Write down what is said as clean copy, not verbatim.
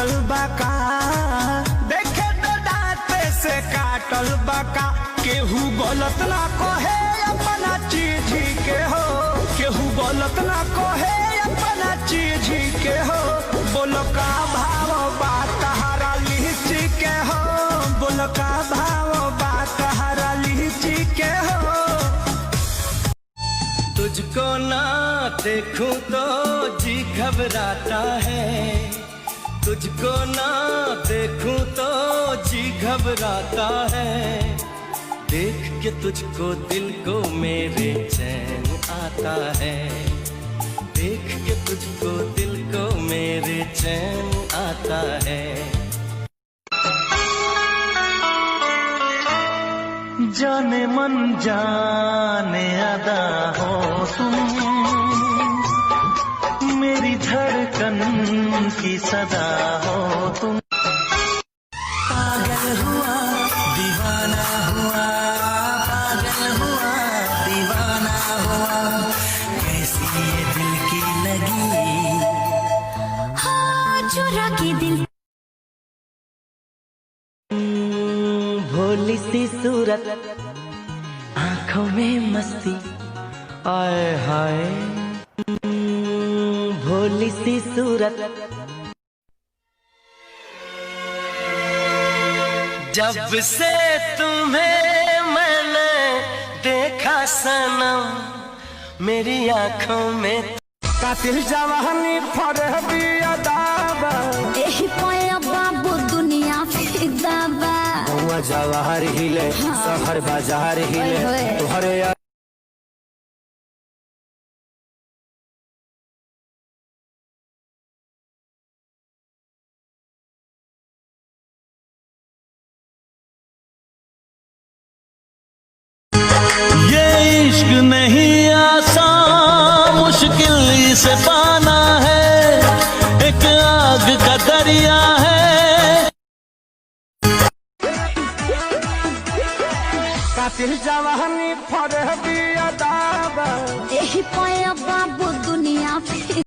फाटल बाका, देखे तो दांते से काटल बाका। केहू गलत ना कहे अपना चीज के हो, केहू गलत ना कहे अपना चीज के हो। बोलो का भाव बात हरा लीची के हो, बोलो का भाव बात हरा लीची के हो। तुझको ना देखूं तो जी घबराता है, तुझको ना देखूं तो जी घबराता है। देख के तुझको दिल को मेरे चैन आता है, देख के तुझको दिल को मेरे चैन आता है। जाने मन जाने अदा हो तुम, मेरी धड़कन की सदा हो तुम। पागल हुआ दीवाना हुआ, पागल हुआ दीवाना हुआ, कैसी ये दिल की लगी हाँ चुरा के दिल। भोली सी सूरत आंखों में मस्ती, आए हाय भोली सी सूरत। जब से तुम्हें मैंने देखा सनम, मेरी आंखों में कातिल जवानी फरहबी अदाबा। एही पाया बाबू दुनिया फिदाबा, हुआ जवाहर हिले शहर बाजार हिले तोहरे। ये इश्क नहीं आसान, मुश्किल इसे पाना है, एक आग का दरिया है। कातिल जवानी फरहबी अदाबा, एही पाया बाबू